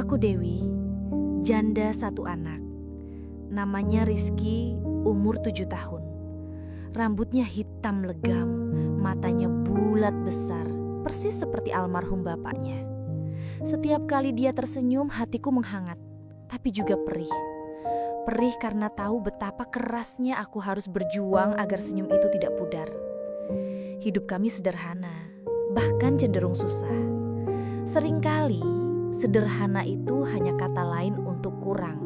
Aku Dewi, janda satu anak. Namanya Rizky, umur 7 tahun. Rambutnya hitam legam, matanya bulat besar, persis seperti almarhum bapaknya. Setiap kali dia tersenyum, hatiku menghangat, tapi juga perih. Perih karena tahu betapa kerasnya aku harus berjuang agar senyum itu tidak pudar. Hidup kami sederhana, bahkan cenderung susah. Seringkali, sederhana itu hanya kata lain untuk kurang.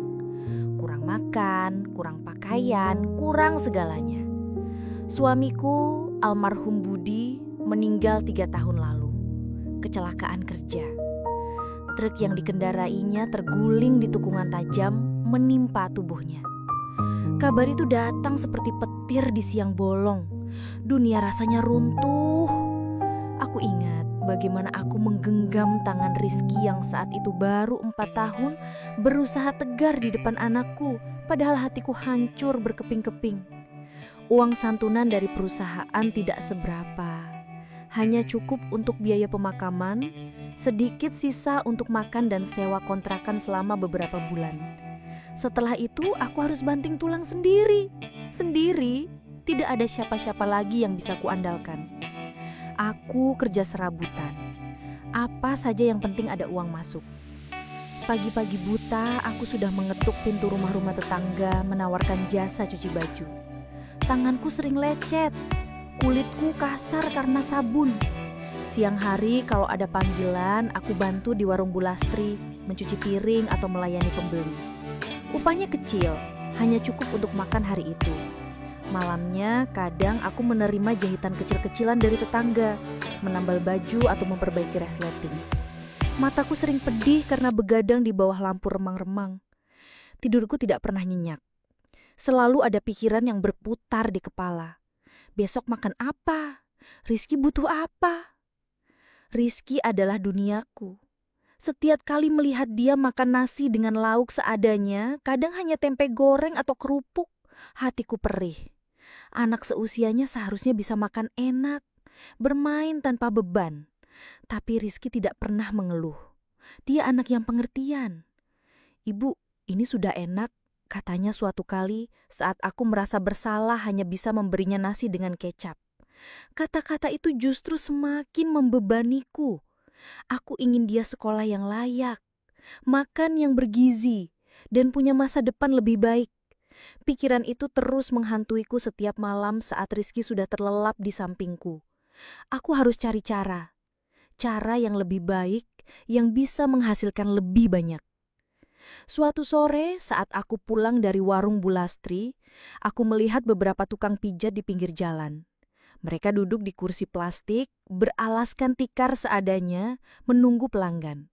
Kurang makan, kurang pakaian, kurang segalanya. Suamiku, almarhum Budi, meninggal 3 tahun lalu. Kecelakaan kerja. Truk yang dikendarainya terguling di tikungan tajam menimpa tubuhnya. Kabar itu datang seperti petir di siang bolong. Dunia rasanya runtuh. Aku ingat bagaimana aku menggenggam tangan Rizky yang saat itu baru 4 tahun berusaha tegar di depan anakku, padahal hatiku hancur berkeping-keping. Uang santunan dari perusahaan tidak seberapa, hanya cukup untuk biaya pemakaman, sedikit sisa untuk makan dan sewa kontrakan selama beberapa bulan. Setelah itu aku harus banting tulang sendiri. Tidak ada siapa-siapa lagi yang bisa kuandalkan. Aku kerja serabutan. Apa saja yang penting ada uang masuk. Pagi-pagi buta aku sudah mengetuk pintu rumah-rumah tetangga menawarkan jasa cuci baju. Tanganku sering lecet, kulitku kasar karena sabun. Siang hari kalau ada panggilan, aku bantu di warung Bu Lastri, mencuci piring atau melayani pembeli. Upahnya kecil, hanya cukup untuk makan hari itu. Malamnya kadang aku menerima jahitan kecil-kecilan dari tetangga, menambal baju atau memperbaiki resleting. Mataku sering pedih karena begadang di bawah lampu remang-remang. Tidurku tidak pernah nyenyak. Selalu ada pikiran yang berputar di kepala. Besok makan apa? Rizky butuh apa? Rizky adalah duniaku. Setiap kali melihat dia makan nasi dengan lauk seadanya, kadang hanya tempe goreng atau kerupuk, hatiku perih. Anak seusianya seharusnya bisa makan enak, bermain tanpa beban. Tapi Rizky tidak pernah mengeluh. Dia anak yang pengertian. "Ibu, ini sudah enak," katanya suatu kali saat aku merasa bersalah hanya bisa memberinya nasi dengan kecap. Kata-kata itu justru semakin membebaniku. Aku ingin dia sekolah yang layak, makan yang bergizi, dan punya masa depan lebih baik. Pikiran itu terus menghantuiku setiap malam saat Rizky sudah terlelap di sampingku. Aku harus cari cara yang lebih baik, yang bisa menghasilkan lebih banyak. Suatu sore saat aku pulang dari warung Bu Lastri, aku melihat beberapa tukang pijat di pinggir jalan. Mereka duduk di kursi plastik, beralaskan tikar seadanya, menunggu pelanggan.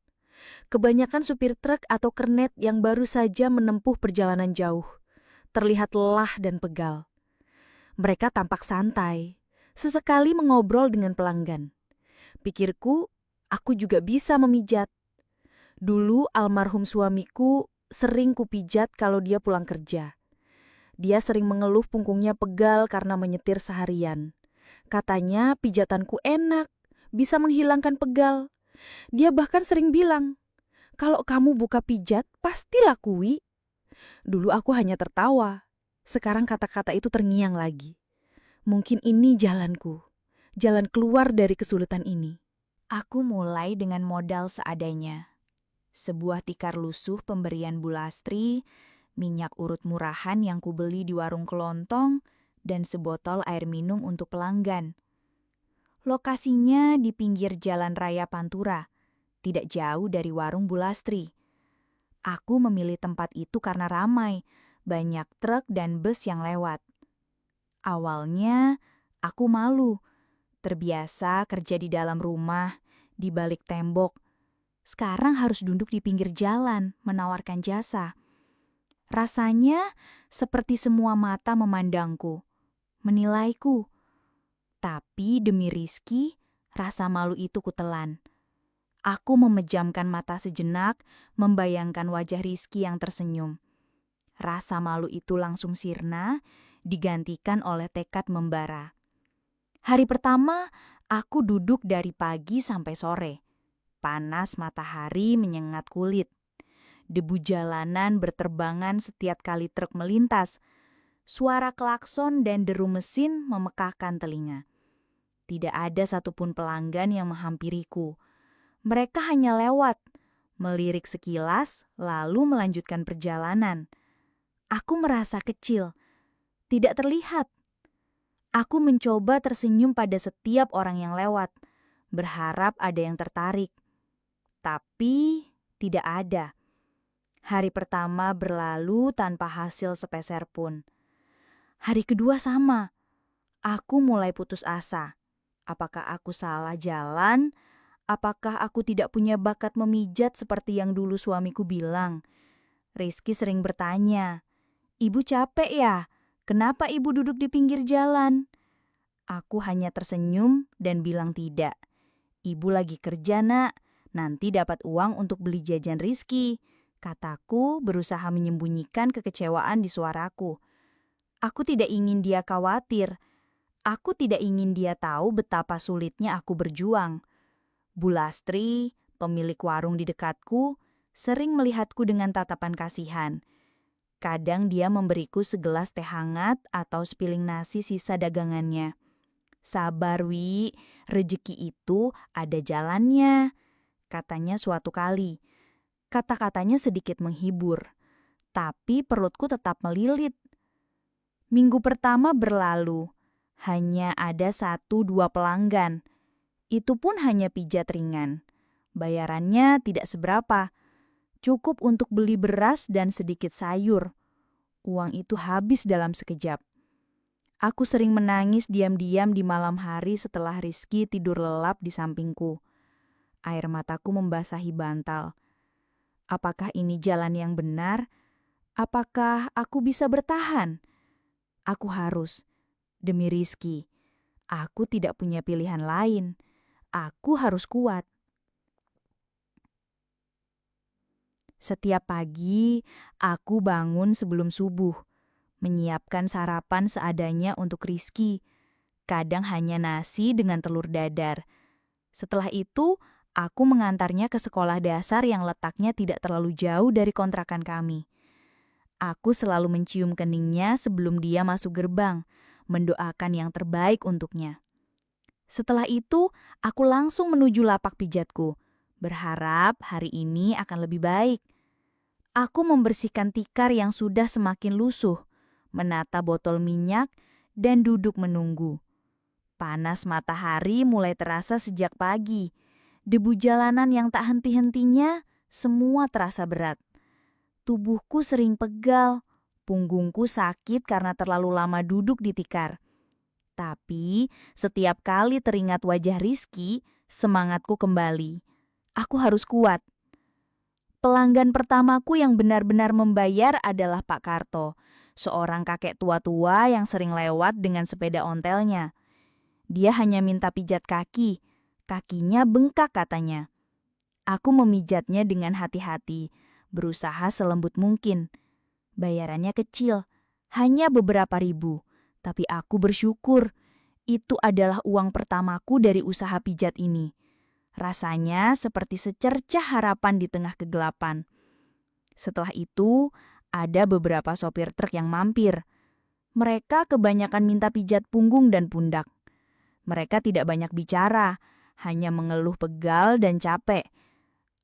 Kebanyakan supir truk atau kernet yang baru saja menempuh perjalanan jauh. Terlihat lelah dan pegal. Mereka tampak santai, sesekali mengobrol dengan pelanggan. Pikirku, aku juga bisa memijat. Dulu almarhum suamiku sering kupijat kalau dia pulang kerja. Dia sering mengeluh punggungnya pegal karena menyetir seharian. Katanya pijatanku enak, bisa menghilangkan pegal. Dia bahkan sering bilang, "Kalau kamu buka pijat, pasti lakui." Dulu aku hanya tertawa. Sekarang kata-kata itu terngiang lagi. Mungkin ini jalanku, jalan keluar dari kesulitan ini. Aku mulai dengan modal seadanya. Sebuah tikar lusuh pemberian Bu Lastri, minyak urut murahan yang kubeli di warung kelontong, dan sebotol air minum untuk pelanggan. Lokasinya di pinggir Jalan Raya Pantura, tidak jauh dari warung Bu Lastri. Aku memilih tempat itu karena ramai, banyak truk dan bus yang lewat. Awalnya, aku malu, terbiasa kerja di dalam rumah, di balik tembok. Sekarang harus duduk di pinggir jalan, menawarkan jasa. Rasanya seperti semua mata memandangku, menilaiku. Tapi demi Rizky, rasa malu itu kutelan. Aku memejamkan mata sejenak, membayangkan wajah Rizky yang tersenyum. Rasa malu itu langsung sirna, digantikan oleh tekad membara. Hari pertama, aku duduk dari pagi sampai sore. Panas matahari menyengat kulit. Debu jalanan berterbangan setiap kali truk melintas. Suara klakson dan deru mesin memekakkan telinga. Tidak ada satupun pelanggan yang menghampiriku. Mereka hanya lewat, melirik sekilas, lalu melanjutkan perjalanan. Aku merasa kecil, tidak terlihat. Aku mencoba tersenyum pada setiap orang yang lewat, berharap ada yang tertarik. Tapi tidak ada. Hari pertama berlalu tanpa hasil sepeser pun. Hari kedua sama. Aku mulai putus asa. Apakah aku salah jalan? Apakah aku tidak punya bakat memijat seperti yang dulu suamiku bilang? Rizky sering bertanya, "Ibu capek ya? Kenapa ibu duduk di pinggir jalan?" Aku hanya tersenyum dan bilang tidak. "Ibu lagi kerja, Nak. Nanti dapat uang untuk beli jajan Rizky," kataku berusaha menyembunyikan kekecewaan di suaraku. Aku tidak ingin dia khawatir. Aku tidak ingin dia tahu betapa sulitnya aku berjuang. Bu Lastri, pemilik warung di dekatku, sering melihatku dengan tatapan kasihan. Kadang dia memberiku segelas teh hangat atau sepiling nasi sisa dagangannya. "Sabar, Wi, rejeki itu ada jalannya," katanya suatu kali. Kata-katanya sedikit menghibur, tapi perutku tetap melilit. Minggu pertama berlalu, hanya ada 1-2 pelanggan. Itu pun hanya pijat ringan. Bayarannya tidak seberapa, cukup untuk beli beras dan sedikit sayur. Uang itu habis dalam sekejap. Aku sering menangis diam-diam di malam hari setelah Rizky tidur lelap di sampingku. Air mataku membasahi bantal. Apakah ini jalan yang benar? Apakah aku bisa bertahan? Aku harus. Demi Rizky. Aku tidak punya pilihan lain. Aku harus kuat. Setiap pagi, aku bangun sebelum subuh, menyiapkan sarapan seadanya untuk Rizky. Kadang hanya nasi dengan telur dadar. Setelah itu, aku mengantarnya ke sekolah dasar yang letaknya tidak terlalu jauh dari kontrakan kami. Aku selalu mencium keningnya sebelum dia masuk gerbang, mendoakan yang terbaik untuknya. Setelah itu, aku langsung menuju lapak pijatku, berharap hari ini akan lebih baik. Aku membersihkan tikar yang sudah semakin lusuh, menata botol minyak, dan duduk menunggu. Panas matahari mulai terasa sejak pagi. Debu jalanan yang tak henti-hentinya, semua terasa berat. Tubuhku sering pegal, punggungku sakit karena terlalu lama duduk di tikar. Tapi setiap kali teringat wajah Rizky, semangatku kembali. Aku harus kuat. Pelanggan pertamaku yang benar-benar membayar adalah Pak Karto, seorang kakek tua-tua yang sering lewat dengan sepeda ontelnya. Dia hanya minta pijat kaki, kakinya bengkak katanya. Aku memijatnya dengan hati-hati, berusaha selembut mungkin. Bayarannya kecil, hanya beberapa ribu, tapi aku bersyukur. Itu adalah uang pertamaku dari usaha pijat ini. Rasanya seperti secercah harapan di tengah kegelapan. Setelah itu, ada beberapa sopir truk yang mampir. Mereka kebanyakan minta pijat punggung dan pundak. Mereka tidak banyak bicara, hanya mengeluh pegal dan capek.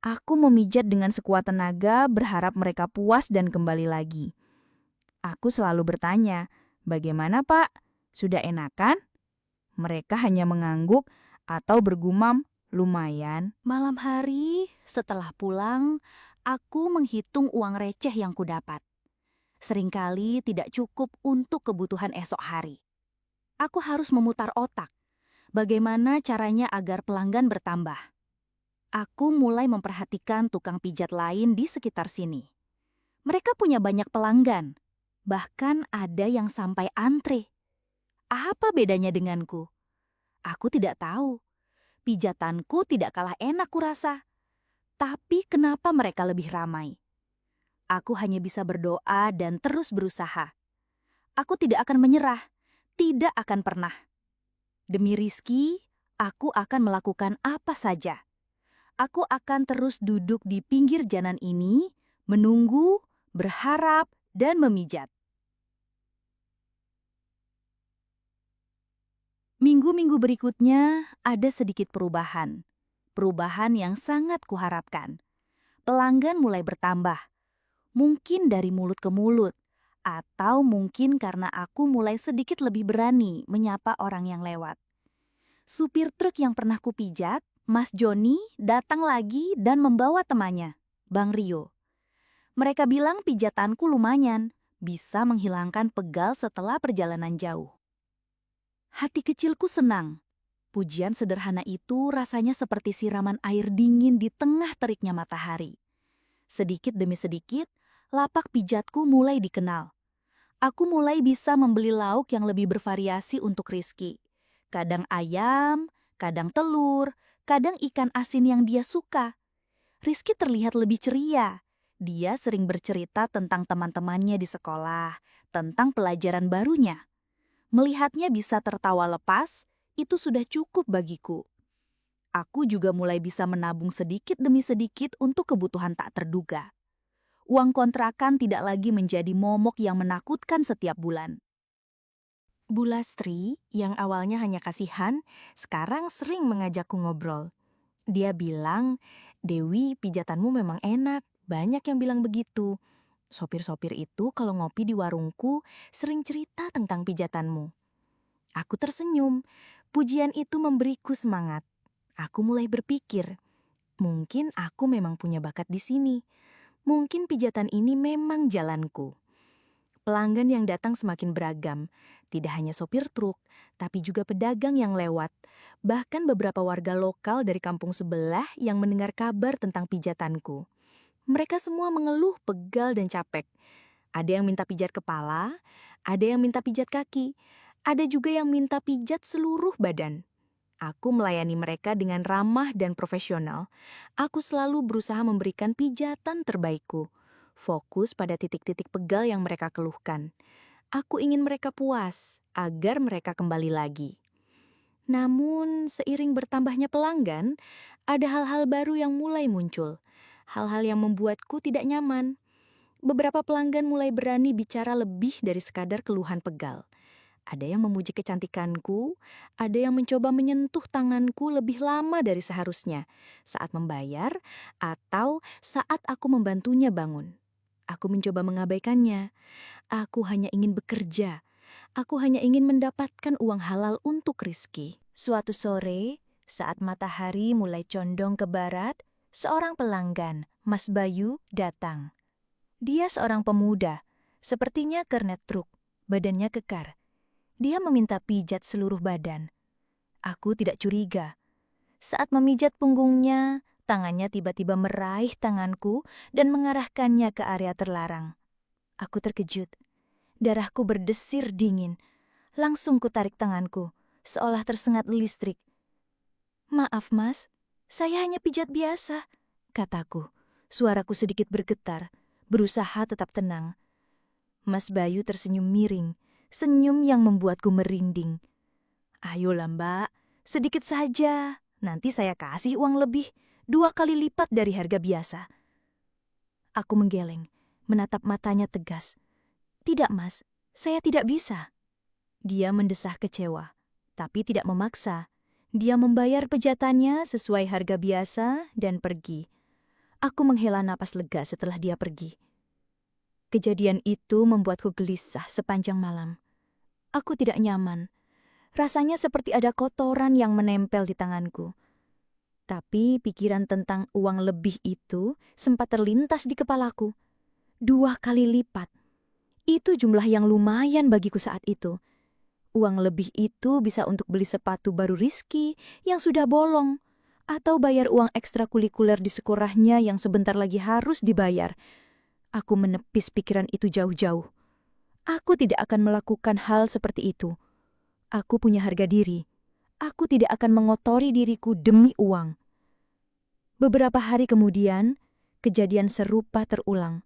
Aku memijat dengan sekuat tenaga, berharap mereka puas dan kembali lagi. Aku selalu bertanya, "Bagaimana, Pak? Sudah enakan?" Mereka hanya mengangguk atau bergumam, "Lumayan." Malam hari, setelah pulang, aku menghitung uang receh yang kudapat. Seringkali tidak cukup untuk kebutuhan esok hari. Aku harus memutar otak. Bagaimana caranya agar pelanggan bertambah? Aku mulai memperhatikan tukang pijat lain di sekitar sini. Mereka punya banyak pelanggan. Bahkan ada yang sampai antre. Apa bedanya denganku? Aku tidak tahu. Pijatanku tidak kalah enak kurasa. Tapi kenapa mereka lebih ramai? Aku hanya bisa berdoa dan terus berusaha. Aku tidak akan menyerah. Tidak akan pernah. Demi Rizky, aku akan melakukan apa saja. Aku akan terus duduk di pinggir jalan ini, menunggu, berharap, dan memijat. Minggu-minggu berikutnya ada sedikit perubahan. Perubahan yang sangat kuharapkan. Pelanggan mulai bertambah. Mungkin dari mulut ke mulut. Atau mungkin karena aku mulai sedikit lebih berani menyapa orang yang lewat. Supir truk yang pernah kupijat, Mas Joni, datang lagi dan membawa temannya, Bang Rio. Mereka bilang pijatanku lumayan, bisa menghilangkan pegal setelah perjalanan jauh. Hati kecilku senang. Pujian sederhana itu rasanya seperti siraman air dingin di tengah teriknya matahari. Sedikit demi sedikit, lapak pijatku mulai dikenal. Aku mulai bisa membeli lauk yang lebih bervariasi untuk Rizky. Kadang ayam, kadang telur, kadang ikan asin yang dia suka. Rizky terlihat lebih ceria. Dia sering bercerita tentang teman-temannya di sekolah, tentang pelajaran barunya. Melihatnya bisa tertawa lepas, itu sudah cukup bagiku. Aku juga mulai bisa menabung sedikit demi sedikit untuk kebutuhan tak terduga. Uang kontrakan tidak lagi menjadi momok yang menakutkan setiap bulan. Bu Lastri, yang awalnya hanya kasihan, sekarang sering mengajakku ngobrol. Dia bilang, "Dewi, pijatanmu memang enak, banyak yang bilang begitu. Sopir-sopir itu kalau ngopi di warungku sering cerita tentang pijatanmu." Aku tersenyum, pujian itu memberiku semangat. Aku mulai berpikir, mungkin aku memang punya bakat di sini. Mungkin pijatan ini memang jalanku. Pelanggan yang datang semakin beragam, tidak hanya sopir truk, tapi juga pedagang yang lewat. Bahkan beberapa warga lokal dari kampung sebelah yang mendengar kabar tentang pijatanku. Mereka semua mengeluh pegal dan capek. Ada yang minta pijat kepala, ada yang minta pijat kaki, ada juga yang minta pijat seluruh badan. Aku melayani mereka dengan ramah dan profesional. Aku selalu berusaha memberikan pijatan terbaikku. Fokus pada titik-titik pegal yang mereka keluhkan. Aku ingin mereka puas, agar mereka kembali lagi. Namun, seiring bertambahnya pelanggan, ada hal-hal baru yang mulai muncul. Hal-hal yang membuatku tidak nyaman. Beberapa pelanggan mulai berani bicara lebih dari sekadar keluhan pegal. Ada yang memuji kecantikanku, ada yang mencoba menyentuh tanganku lebih lama dari seharusnya saat membayar atau saat aku membantunya bangun. Aku mencoba mengabaikannya. Aku hanya ingin bekerja. Aku hanya ingin mendapatkan uang halal untuk Rizky. Suatu sore, saat matahari mulai condong ke barat, seorang pelanggan, Mas Bayu, datang. Dia seorang pemuda, sepertinya kernet truk, badannya kekar. Dia meminta pijat seluruh badan. Aku tidak curiga. Saat memijat punggungnya, tangannya tiba-tiba meraih tanganku dan mengarahkannya ke area terlarang. Aku terkejut. Darahku berdesir dingin. Langsung kutarik tanganku, seolah tersengat listrik. "Maaf mas, saya hanya pijat biasa," kataku. Suaraku sedikit bergetar, berusaha tetap tenang. Mas Bayu tersenyum miring. Senyum yang membuatku merinding. "Ayolah mbak, sedikit saja. Nanti saya kasih uang lebih, 2 kali lipat dari harga biasa." Aku menggeleng, menatap matanya tegas. "Tidak mas, saya tidak bisa." Dia mendesah kecewa, tapi tidak memaksa. Dia membayar pejatannya sesuai harga biasa dan pergi. Aku menghela napas lega setelah dia pergi. Kejadian itu membuatku gelisah sepanjang malam. Aku tidak nyaman. Rasanya seperti ada kotoran yang menempel di tanganku. Tapi pikiran tentang uang lebih itu sempat terlintas di kepalaku. 2 kali lipat. Itu jumlah yang lumayan bagiku saat itu. Uang lebih itu bisa untuk beli sepatu baru Rizky yang sudah bolong, atau bayar uang ekstrakurikuler di sekolahnya yang sebentar lagi harus dibayar. Aku menepis pikiran itu jauh-jauh. Aku tidak akan melakukan hal seperti itu. Aku punya harga diri. Aku tidak akan mengotori diriku demi uang. Beberapa hari kemudian, kejadian serupa terulang.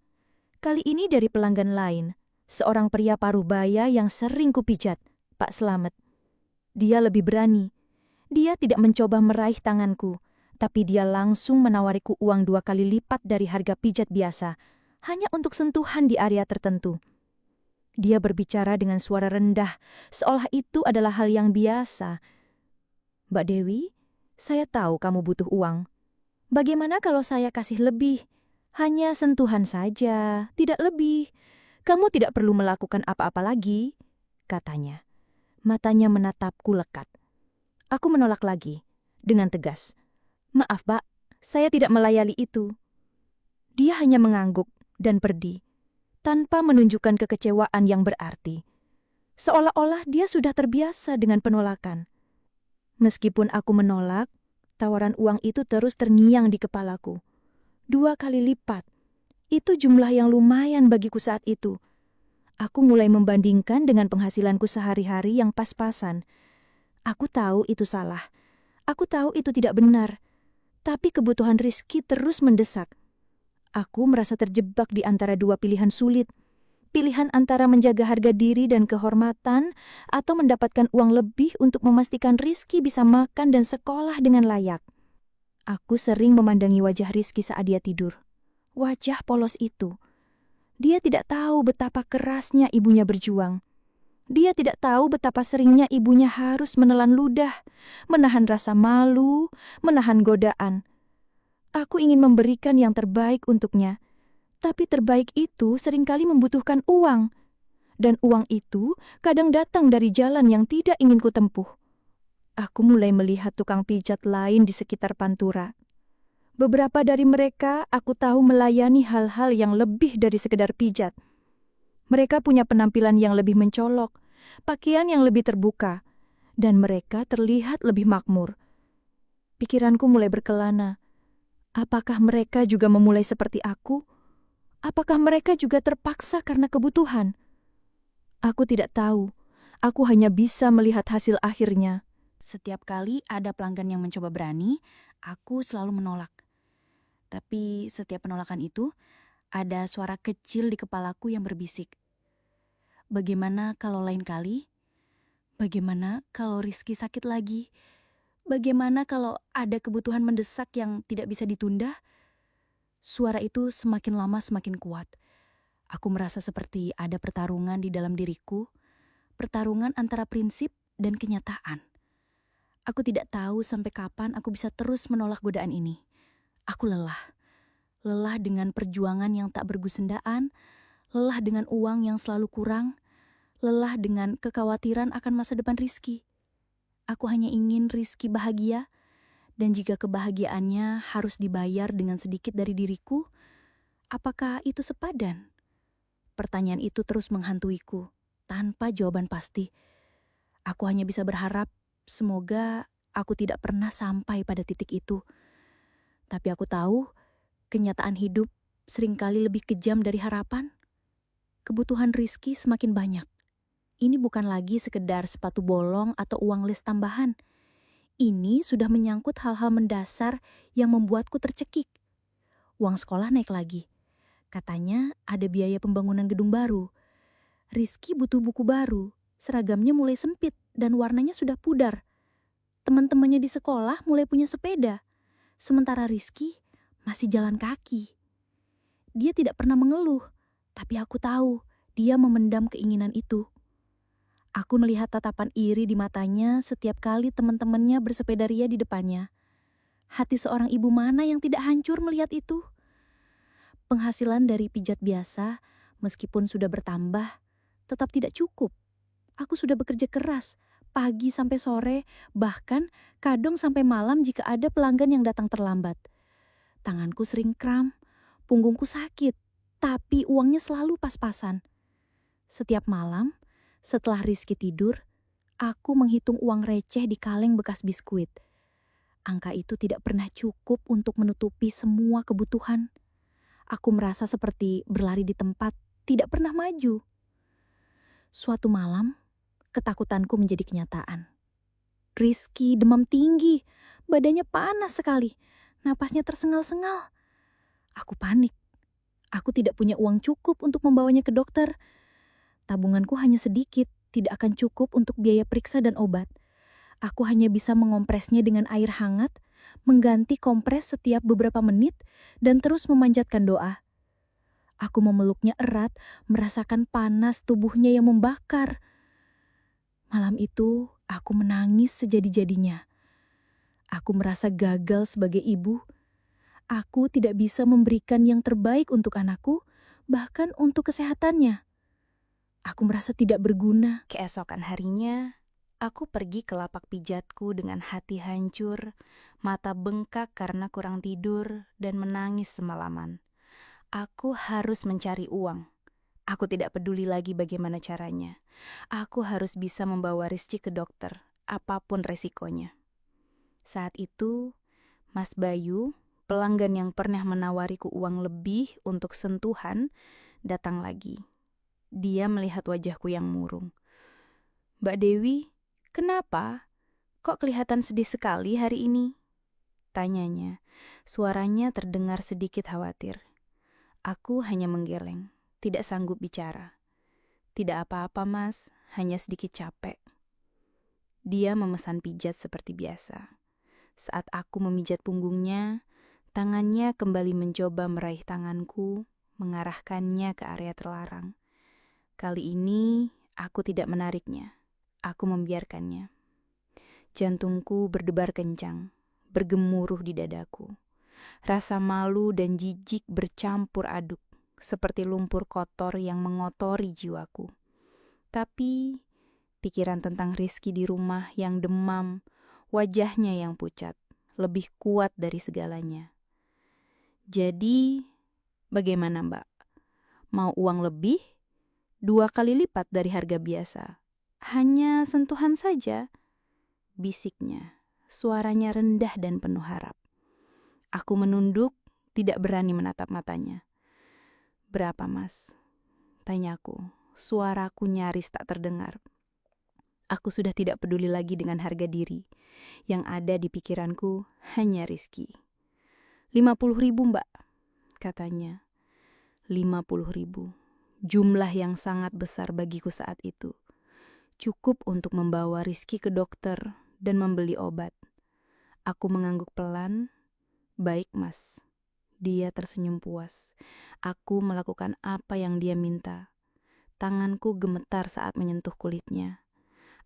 Kali ini dari pelanggan lain, seorang pria parubaya yang sering kupijat, Pak Slamet. Dia lebih berani. Dia tidak mencoba meraih tanganku, tapi dia langsung menawariku uang 2 kali lipat dari harga pijat biasa, hanya untuk sentuhan di area tertentu. Dia berbicara dengan suara rendah, seolah itu adalah hal yang biasa. "Mbak Dewi, saya tahu kamu butuh uang. Bagaimana kalau saya kasih lebih? Hanya sentuhan saja, tidak lebih. Kamu tidak perlu melakukan apa-apa lagi," katanya. Matanya menatapku lekat. Aku menolak lagi, dengan tegas. "Maaf, Pak, saya tidak melayani itu." Dia hanya mengangguk dan pergi, tanpa menunjukkan kekecewaan yang berarti. Seolah-olah dia sudah terbiasa dengan penolakan. Meskipun aku menolak, tawaran uang itu terus terngiang di kepalaku. 2 kali lipat. Itu jumlah yang lumayan bagiku saat itu. Aku mulai membandingkan dengan penghasilanku sehari-hari yang pas-pasan. Aku tahu itu salah. Aku tahu itu tidak benar. Tapi kebutuhan Rizky terus mendesak. Aku merasa terjebak di antara 2 pilihan sulit. Pilihan antara menjaga harga diri dan kehormatan atau mendapatkan uang lebih untuk memastikan Rizky bisa makan dan sekolah dengan layak. Aku sering memandangi wajah Rizky saat dia tidur. Wajah polos itu. Dia tidak tahu betapa kerasnya ibunya berjuang. Dia tidak tahu betapa seringnya ibunya harus menelan ludah, menahan rasa malu, menahan godaan. Aku ingin memberikan yang terbaik untuknya. Tapi terbaik itu seringkali membutuhkan uang. Dan uang itu kadang datang dari jalan yang tidak ingin kutempuh. Aku mulai melihat tukang pijat lain di sekitar Pantura. Beberapa dari mereka aku tahu melayani hal-hal yang lebih dari sekedar pijat. Mereka punya penampilan yang lebih mencolok, pakaian yang lebih terbuka, dan mereka terlihat lebih makmur. Pikiranku mulai berkelana. Apakah mereka juga memulai seperti aku? Apakah mereka juga terpaksa karena kebutuhan? Aku tidak tahu. Aku hanya bisa melihat hasil akhirnya. Setiap kali ada pelanggan yang mencoba berani, aku selalu menolak. Tapi setiap penolakan itu, ada suara kecil di kepalaku yang berbisik. Bagaimana kalau lain kali? Bagaimana kalau Rizky sakit lagi? Bagaimana kalau ada kebutuhan mendesak yang tidak bisa ditunda? Suara itu semakin lama semakin kuat. Aku merasa seperti ada pertarungan di dalam diriku, pertarungan antara prinsip dan kenyataan. Aku tidak tahu sampai kapan aku bisa terus menolak godaan ini. Aku lelah. Lelah dengan perjuangan yang tak bergusendaan, lelah dengan uang yang selalu kurang, lelah dengan kekhawatiran akan masa depan Rizky. Aku hanya ingin Rizky bahagia, dan jika kebahagiaannya harus dibayar dengan sedikit dari diriku, apakah itu sepadan? Pertanyaan itu terus menghantuiku, tanpa jawaban pasti. Aku hanya bisa berharap, semoga aku tidak pernah sampai pada titik itu. Tapi aku tahu, kenyataan hidup seringkali lebih kejam dari harapan. Kebutuhan Rizky semakin banyak. Ini bukan lagi sekedar sepatu bolong atau uang les tambahan. Ini sudah menyangkut hal-hal mendasar yang membuatku tercekik. Uang sekolah naik lagi. Katanya ada biaya pembangunan gedung baru. Rizky butuh buku baru. Seragamnya mulai sempit dan warnanya sudah pudar. Teman-temannya di sekolah mulai punya sepeda. Sementara Rizky masih jalan kaki. Dia tidak pernah mengeluh, tapi aku tahu dia memendam keinginan itu. Aku melihat tatapan iri di matanya setiap kali teman-temannya bersepeda ria di depannya. Hati seorang ibu mana yang tidak hancur melihat itu? Penghasilan dari pijat biasa, meskipun sudah bertambah, tetap tidak cukup. Aku sudah bekerja keras, pagi sampai sore, bahkan kadang sampai malam jika ada pelanggan yang datang terlambat. Tanganku sering kram, punggungku sakit, tapi uangnya selalu pas-pasan. Setiap malam, setelah Rizky tidur, aku menghitung uang receh di kaleng bekas biskuit. Angka itu tidak pernah cukup untuk menutupi semua kebutuhan. Aku merasa seperti berlari di tempat, tidak pernah maju. Suatu malam, ketakutanku menjadi kenyataan. Rizky demam tinggi, badannya panas sekali, napasnya tersengal-sengal. Aku panik. Aku tidak punya uang cukup untuk membawanya ke dokter. Tabunganku hanya sedikit, tidak akan cukup untuk biaya periksa dan obat. Aku hanya bisa mengompresnya dengan air hangat, mengganti kompres setiap beberapa menit, dan terus memanjatkan doa. Aku memeluknya erat, merasakan panas tubuhnya yang membakar. Malam itu, aku menangis sejadi-jadinya. Aku merasa gagal sebagai ibu. Aku tidak bisa memberikan yang terbaik untuk anakku, bahkan untuk kesehatannya. Aku merasa tidak berguna. Keesokan harinya, aku pergi ke lapak pijatku dengan hati hancur, mata bengkak karena kurang tidur, dan menangis semalaman. Aku harus mencari uang. Aku tidak peduli lagi bagaimana caranya. Aku harus bisa membawa Rizky ke dokter, apapun resikonya. Saat itu, Mas Bayu, pelanggan yang pernah menawariku uang lebih untuk sentuhan, datang lagi. Dia melihat wajahku yang murung. "Mbak Dewi, kenapa? Kok kelihatan sedih sekali hari ini?" tanyanya. Suaranya terdengar sedikit khawatir. Aku hanya menggeleng, tidak sanggup bicara. "Tidak apa-apa, Mas, hanya sedikit capek." Dia memesan pijat seperti biasa. Saat aku memijat punggungnya, tangannya kembali mencoba meraih tanganku, mengarahkannya ke area terlarang. Kali ini, aku tidak menariknya. Aku membiarkannya. Jantungku berdebar kencang, bergemuruh di dadaku. Rasa malu dan jijik bercampur aduk, seperti lumpur kotor yang mengotori jiwaku. Tapi, pikiran tentang Rizky di rumah yang demam, wajahnya yang pucat, lebih kuat dari segalanya. "Jadi, bagaimana Mbak? Mau uang lebih? 2 kali lipat dari harga biasa. Hanya sentuhan saja," bisiknya. Suaranya rendah dan penuh harap. Aku menunduk, tidak berani menatap matanya. "Berapa, Mas?" tanyaku. Suaraku nyaris tak terdengar. Aku sudah tidak peduli lagi dengan harga diri. Yang ada di pikiranku hanya Rizky. 50.000 Mbak, katanya. 50.000. Jumlah yang sangat besar bagiku saat itu. Cukup untuk membawa Rizky ke dokter dan membeli obat. Aku mengangguk pelan. "Baik, Mas." Dia tersenyum puas. Aku melakukan apa yang dia minta. Tanganku gemetar saat menyentuh kulitnya.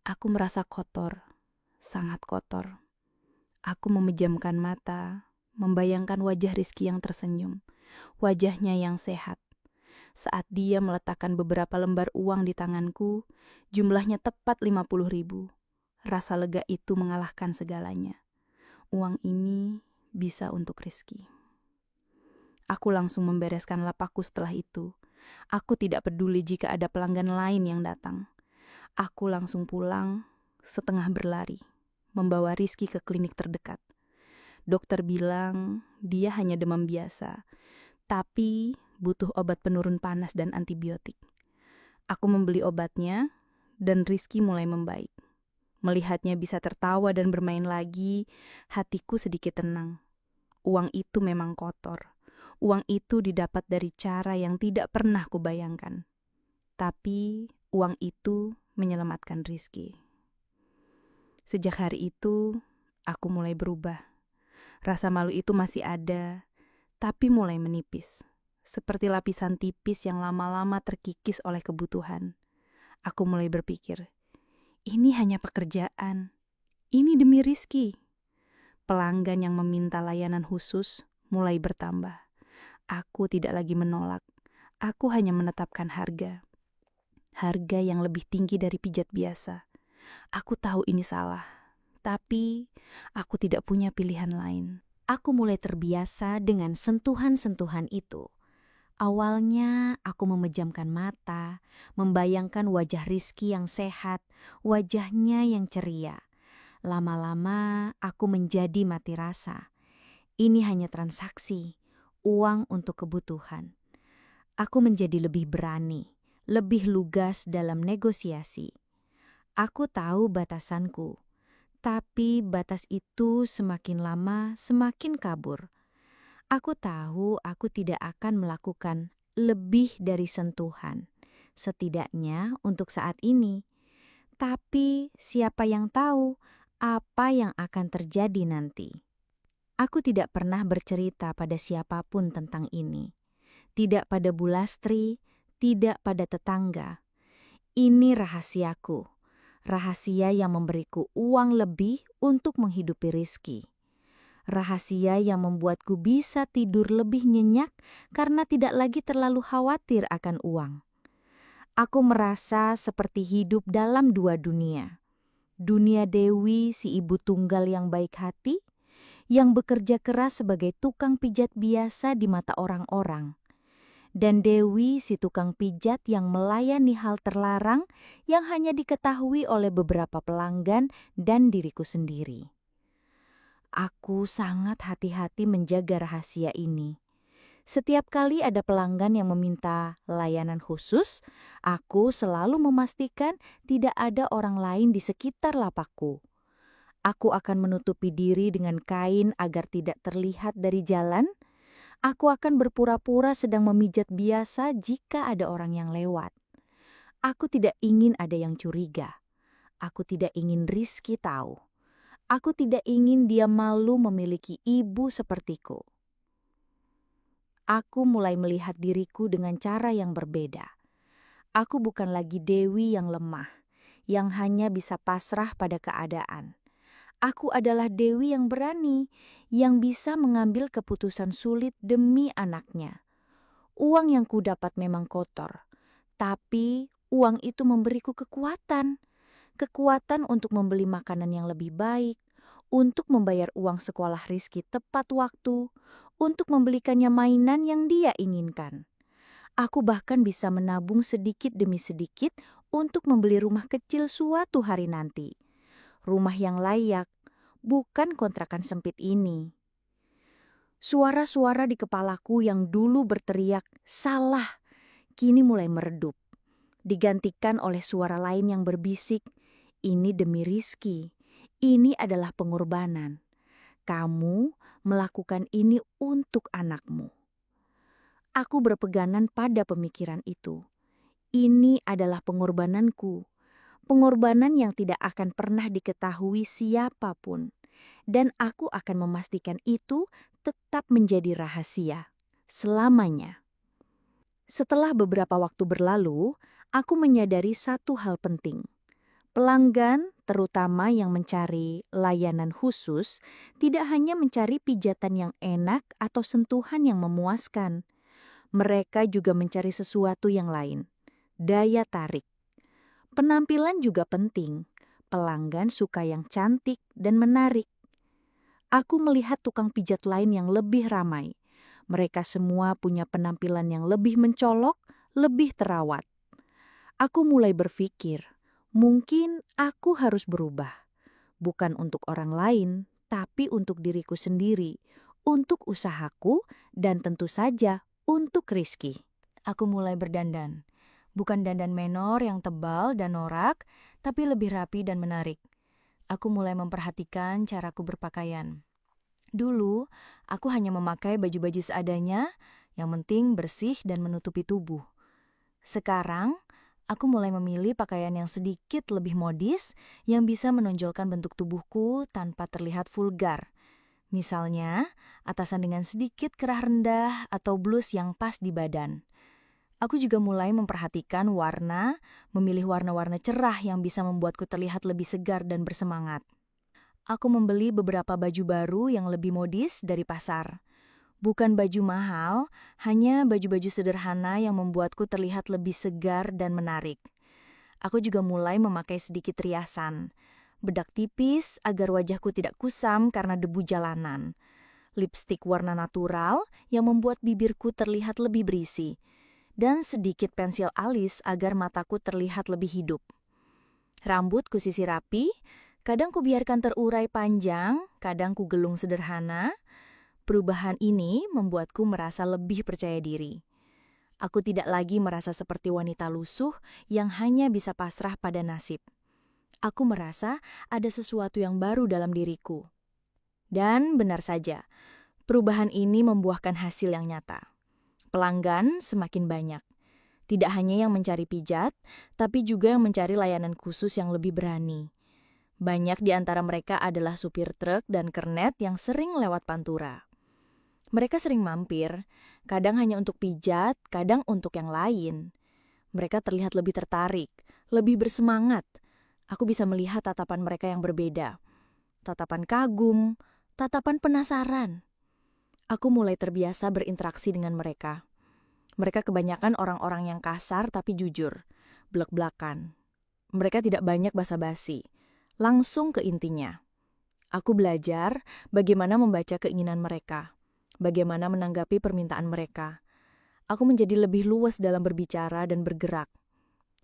Aku merasa kotor, sangat kotor. Aku memejamkan mata, membayangkan wajah Rizky yang tersenyum, wajahnya yang sehat. Saat dia meletakkan beberapa lembar uang di tanganku, jumlahnya tepat 50.000. Rasa lega itu mengalahkan segalanya. Uang ini bisa untuk Rizky. Aku langsung membereskan lapakku setelah itu. Aku tidak peduli jika ada pelanggan lain yang datang. Aku langsung pulang, setengah berlari, membawa Rizky ke klinik terdekat. Dokter bilang dia hanya demam biasa, tapi butuh obat penurun panas dan antibiotik. Aku membeli obatnya, dan Rizky mulai membaik. Melihatnya bisa tertawa dan bermain lagi, hatiku sedikit tenang. Uang itu memang kotor. Uang itu didapat dari cara yang tidak pernah kubayangkan. Tapi uang itu menyelamatkan Rizky. Sejak hari itu, aku mulai berubah. Rasa malu itu masih ada, tapi mulai menipis. Seperti lapisan tipis yang lama-lama terkikis oleh kebutuhan. Aku mulai berpikir, ini hanya pekerjaan. Ini demi Rizky. Pelanggan yang meminta layanan khusus mulai bertambah. Aku tidak lagi menolak. Aku hanya menetapkan harga. Harga yang lebih tinggi dari pijat biasa. Aku tahu ini salah, tapi aku tidak punya pilihan lain. Aku mulai terbiasa dengan sentuhan-sentuhan itu. Awalnya aku memejamkan mata, membayangkan wajah Rizky yang sehat, wajahnya yang ceria. Lama-lama aku menjadi mati rasa. Ini hanya transaksi, uang untuk kebutuhan. Aku menjadi lebih berani, lebih lugas dalam negosiasi. Aku tahu batasanku, tapi batas itu semakin lama semakin kabur. Aku tahu aku tidak akan melakukan lebih dari sentuhan, setidaknya untuk saat ini. Tapi siapa yang tahu apa yang akan terjadi nanti? Aku tidak pernah bercerita pada siapapun tentang ini. tidak pada Bulastri, tidak pada tetangga. Ini rahasiaku, rahasia yang memberiku uang lebih untuk menghidupi Rizky. Rahasia yang membuatku bisa tidur lebih nyenyak karena tidak lagi terlalu khawatir akan uang. Aku merasa seperti hidup dalam dua dunia. Dunia Dewi, si ibu tunggal yang baik hati, yang bekerja keras sebagai tukang pijat biasa di mata orang-orang. Dan Dewi, si tukang pijat yang melayani hal terlarang yang hanya diketahui oleh beberapa pelanggan dan diriku sendiri. Aku sangat hati-hati menjaga rahasia ini. Setiap kali ada pelanggan yang meminta layanan khusus, aku selalu memastikan tidak ada orang lain di sekitar lapakku. Aku akan menutupi diri dengan kain agar tidak terlihat dari jalan. Aku akan berpura-pura sedang memijat biasa jika ada orang yang lewat. Aku tidak ingin ada yang curiga. Aku tidak ingin Rizky tahu. Aku tidak ingin dia malu memiliki ibu sepertiku. Aku mulai melihat diriku dengan cara yang berbeda. Aku bukan lagi Dewi yang lemah, yang hanya bisa pasrah pada keadaan. Aku adalah Dewi yang berani, yang bisa mengambil keputusan sulit demi anaknya. Uang yang kudapat memang kotor, tapi uang itu memberiku kekuatan. Kekuatan untuk membeli makanan yang lebih baik, untuk membayar uang sekolah Rizky tepat waktu, untuk membelikannya mainan yang dia inginkan. Aku bahkan bisa menabung sedikit demi sedikit untuk membeli rumah kecil suatu hari nanti. Rumah yang layak, bukan kontrakan sempit ini. Suara-suara di kepalaku yang dulu berteriak, "Salah!" kini mulai meredup. Digantikan oleh suara lain yang berbisik, "Ini demi Rizky. Ini adalah pengorbanan. Kamu melakukan ini untuk anakmu." Aku berpegangan pada pemikiran itu. Ini adalah pengorbananku. Pengorbanan yang tidak akan pernah diketahui siapapun. Dan aku akan memastikan itu tetap menjadi rahasia. Selamanya. Setelah beberapa waktu berlalu, aku menyadari satu hal penting. Pelanggan, terutama yang mencari layanan khusus, tidak hanya mencari pijatan yang enak atau sentuhan yang memuaskan. Mereka juga mencari sesuatu yang lain. Daya tarik. Penampilan juga penting. Pelanggan suka yang cantik dan menarik. Aku melihat tukang pijat lain yang lebih ramai. Mereka semua punya penampilan yang lebih mencolok, lebih terawat. Aku mulai berpikir, mungkin aku harus berubah. Bukan untuk orang lain, tapi untuk diriku sendiri, untuk usahaku, dan tentu saja untuk Rizky. Aku mulai berdandan. Bukan dandan menor yang tebal dan norak, tapi lebih rapi dan menarik. Aku mulai memperhatikan caraku berpakaian. Dulu, aku hanya memakai baju-baju seadanya, yang penting bersih dan menutupi tubuh. Sekarang, aku mulai memilih pakaian yang sedikit lebih modis, yang bisa menonjolkan bentuk tubuhku tanpa terlihat vulgar. Misalnya, atasan dengan sedikit kerah rendah atau blus yang pas di badan. Aku juga mulai memperhatikan warna, memilih warna-warna cerah yang bisa membuatku terlihat lebih segar dan bersemangat. Aku membeli beberapa baju baru yang lebih modis dari pasar. Bukan baju mahal, hanya baju-baju sederhana yang membuatku terlihat lebih segar dan menarik. Aku juga mulai memakai sedikit riasan. Bedak tipis agar wajahku tidak kusam karena debu jalanan. Lipstik warna natural yang membuat bibirku terlihat lebih berisi. Dan sedikit pensil alis agar mataku terlihat lebih hidup. Rambut kusisir rapi, kadang kubiarkan terurai panjang, kadang kugelung sederhana. Perubahan ini membuatku merasa lebih percaya diri. Aku tidak lagi merasa seperti wanita lusuh yang hanya bisa pasrah pada nasib. Aku merasa ada sesuatu yang baru dalam diriku. Dan benar saja, perubahan ini membuahkan hasil yang nyata. Pelanggan semakin banyak. Tidak hanya yang mencari pijat, tapi juga yang mencari layanan khusus yang lebih berani. Banyak di antara mereka adalah supir truk dan kernet yang sering lewat Pantura. Mereka sering mampir, kadang hanya untuk pijat, kadang untuk yang lain. Mereka terlihat lebih tertarik, lebih bersemangat. Aku bisa melihat tatapan mereka yang berbeda. Tatapan kagum, tatapan penasaran. Aku mulai terbiasa berinteraksi dengan mereka. Mereka kebanyakan orang-orang yang kasar tapi jujur, blak-blakan. Mereka tidak banyak basa-basi, langsung ke intinya. Aku belajar bagaimana membaca keinginan mereka, bagaimana menanggapi permintaan mereka. Aku menjadi lebih luas dalam berbicara dan bergerak.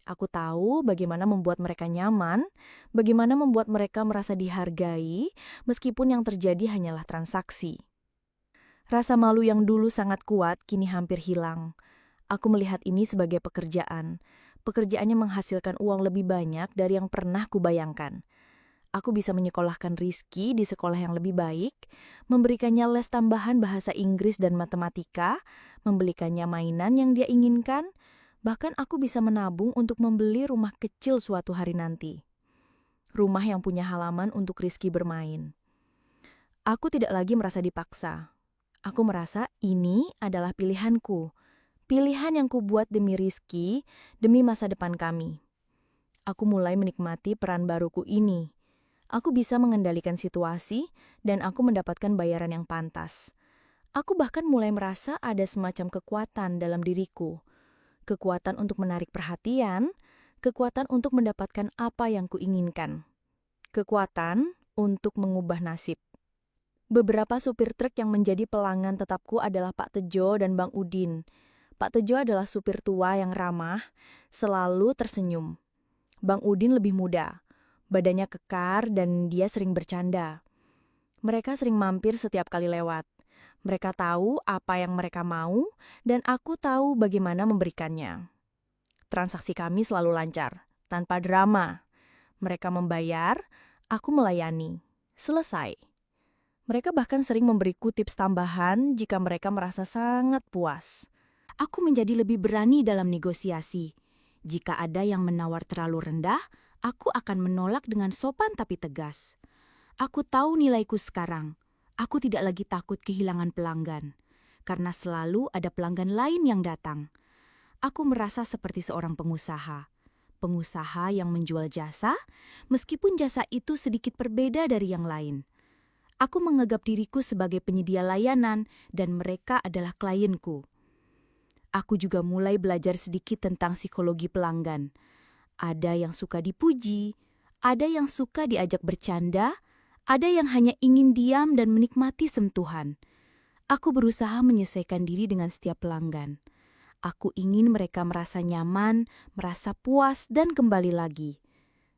Aku tahu bagaimana membuat mereka nyaman, bagaimana membuat mereka merasa dihargai, meskipun yang terjadi hanyalah transaksi. Rasa malu yang dulu sangat kuat kini hampir hilang. Aku melihat ini sebagai pekerjaan. Pekerjaannya menghasilkan uang lebih banyak dari yang pernah kubayangkan. Aku bisa menyekolahkan Rizky di sekolah yang lebih baik, memberikannya les tambahan bahasa Inggris dan matematika, membelikannya mainan yang dia inginkan, bahkan aku bisa menabung untuk membeli rumah kecil suatu hari nanti. Rumah yang punya halaman untuk Rizky bermain. Aku tidak lagi merasa dipaksa. Aku merasa ini adalah pilihanku. Pilihan yang kubuat demi Rizky, demi masa depan kami. Aku mulai menikmati peran baruku ini. Aku bisa mengendalikan situasi dan aku mendapatkan bayaran yang pantas. Aku bahkan mulai merasa ada semacam kekuatan dalam diriku. Kekuatan untuk menarik perhatian, kekuatan untuk mendapatkan apa yang kuinginkan. Kekuatan untuk mengubah nasib. Beberapa supir truk yang menjadi pelanggan tetapku adalah Pak Tejo dan Bang Udin. Pak Tejo adalah supir tua yang ramah, selalu tersenyum. Bang Udin lebih muda, badannya kekar dan dia sering bercanda. Mereka sering mampir setiap kali lewat. Mereka tahu apa yang mereka mau dan aku tahu bagaimana memberikannya. Transaksi kami selalu lancar, tanpa drama. Mereka membayar, aku melayani. Selesai. Mereka bahkan sering memberiku tips tambahan jika mereka merasa sangat puas. Aku menjadi lebih berani dalam negosiasi. Jika ada yang menawar terlalu rendah, aku akan menolak dengan sopan tapi tegas. Aku tahu nilaiku sekarang. Aku tidak lagi takut kehilangan pelanggan. Karena selalu ada pelanggan lain yang datang. Aku merasa seperti seorang pengusaha. Pengusaha yang menjual jasa, meskipun jasa itu sedikit berbeda dari yang lain. Aku menganggap diriku sebagai penyedia layanan dan mereka adalah klienku. Aku juga mulai belajar sedikit tentang psikologi pelanggan. Ada yang suka dipuji, ada yang suka diajak bercanda, ada yang hanya ingin diam dan menikmati sentuhan. Aku berusaha menyesuaikan diri dengan setiap pelanggan. Aku ingin mereka merasa nyaman, merasa puas, dan kembali lagi.